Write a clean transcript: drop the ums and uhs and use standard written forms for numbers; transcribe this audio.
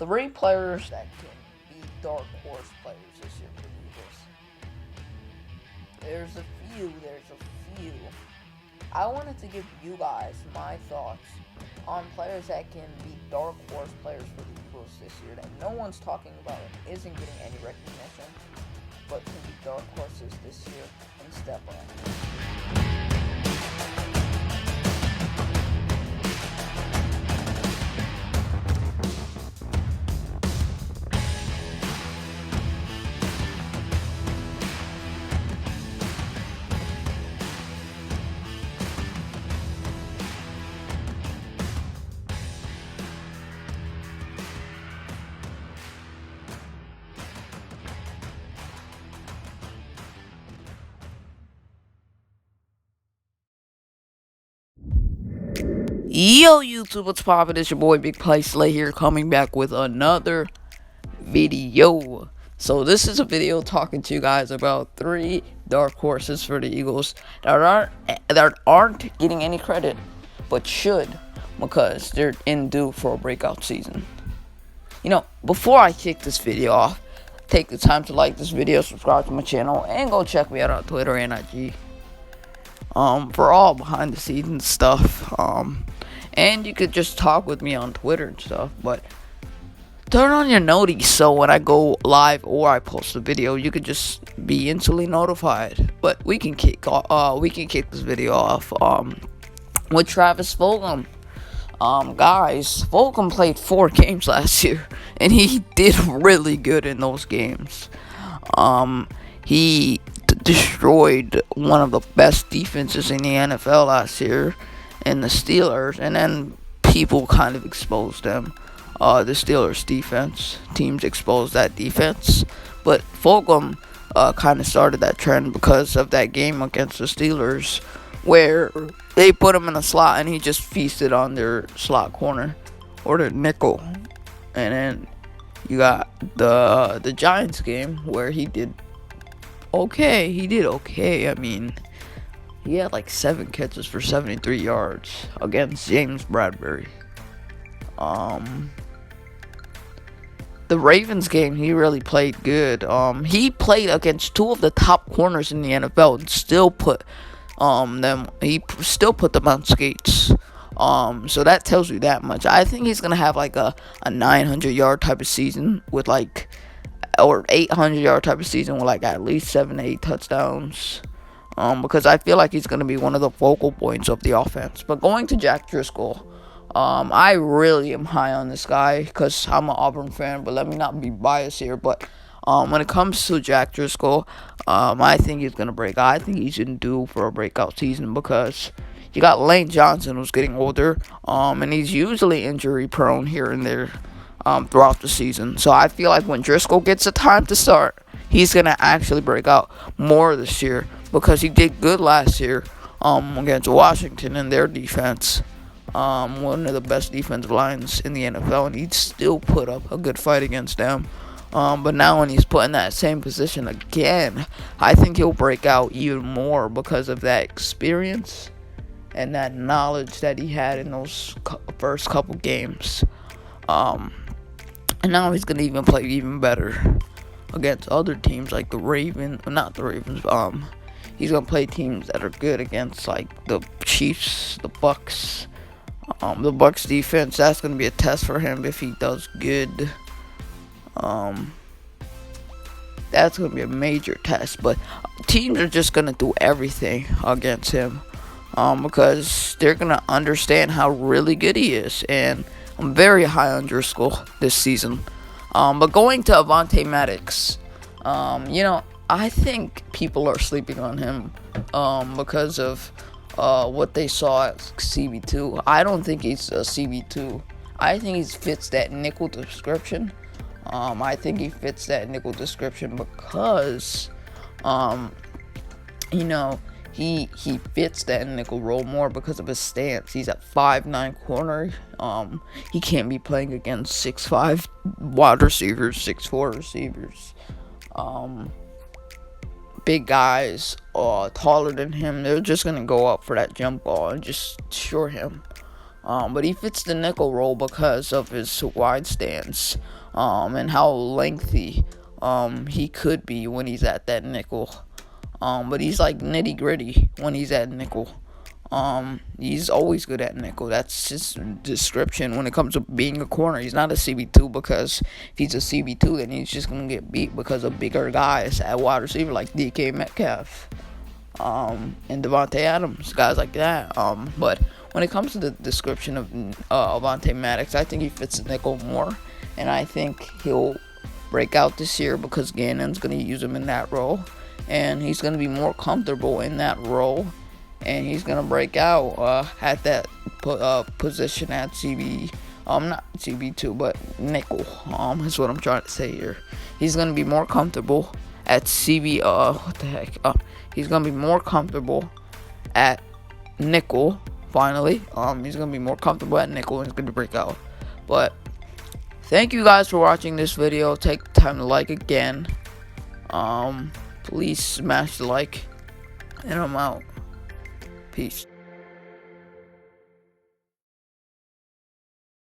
three players that can be dark horse players this year for the Eagles. There's a few. I wanted to give you guys my thoughts on players that can be dark horse players for the Eagles this year that no one's talking about and isn't getting any recognition, but can be dark horses this year and step up. Yo YouTube, what's poppin'? It's your boy Big Play Slay here, coming back with another video. So this is a video talking to you guys about three dark horses for the Eagles that aren't getting any credit, but should, because they're in due for a breakout season. Before I kick this video off, take the time to like this video, subscribe to my channel, and go check me out on Twitter and IG. For all behind the scenes stuff. And you could just talk with me on Twitter and stuff, but turn on your noties so when I go live or I post a video, you could just be instantly notified. But we can kick this video off with Travis Fulgham. Guys, Fulgham played 4 games last year, and he did really good in those games. He destroyed one of the best defenses in the NFL last year in the Steelers, and then people kind of exposed them. The Steelers defense, teams exposed that defense, but Fulgham kind of started that trend because of that game against the Steelers where they put him in a slot and he just feasted on their slot corner or their nickel. And then you got the Giants game where he did okay. I mean, he had like 7 catches for 73 yards against James Bradbury. The Ravens game, he really played good. He played against 2 of the top corners in the NFL and still put them on skates. So that tells you that much. I think he's gonna have like a 900-yard type of season with or 800-yard type of season with like at least 7 to 8 touchdowns. Because I feel like he's going to be one of the focal points of the offense. But going to Jack Driscoll, I really am high on this guy because I'm an Auburn fan, but let me not be biased here. But when it comes to Jack Driscoll, I think he's going to break out. I think he's in due for a breakout season because you got Lane Johnson, who's getting older, and he's usually injury prone here and there throughout the season. So I feel like when Driscoll gets the time to start, he's going to actually break out more this year because he did good last year against Washington and their defense. One of the best defensive lines in the NFL, and he'd still put up a good fight against them. But now when he's put in that same position again, I think he'll break out even more because of that experience and that knowledge that he had in those first couple games. And now he's going to even play even better against other teams like the Ravens. Not the Ravens, he's going to play teams that are good against like the Chiefs, the Bucks. The Bucks defense, that's going to be a test for him if he does good. That's going to be a major test. But teams are just going to do everything against him because they're going to understand how really good he is. And I'm very high on Driscoll this season. But going to Avonte Maddox, I think people are sleeping on him because of what they saw at CB2. I don't think he's a CB2. I think he fits that nickel description. Because, he fits that nickel role more because of his stance. He's at 5'9" corner. He can't be playing against 6'5" wide receivers, 6'4" receivers. Big guys, taller than him. They're just gonna go up for that jump ball and just shore him. But he fits the nickel role because of his wide stance, and how lengthy he could be when he's at that nickel. But he's like nitty gritty when he's at nickel. He's always good at nickel. That's his description when it comes to being a corner. He's not a CB2, because if he's a CB2, then he's just gonna get beat because of bigger guys at wide receiver like DK Metcalf, and Devontae Adams, guys like that. But when it comes to the description of Avonte Maddox, I think he fits the nickel more, and I think he'll break out this year because Gannon's gonna use him in that role, and he's gonna be more comfortable in that role. And he's gonna break out at that position at CB, not CB2, but nickel. Is what I'm trying to say here. He's gonna be more comfortable at CB. What the heck? He's gonna be more comfortable at nickel. Finally, he's gonna be more comfortable at nickel, and he's gonna break out. But thank you guys for watching this video. Take the time to like again. Please smash the like, and I'm out. Peace.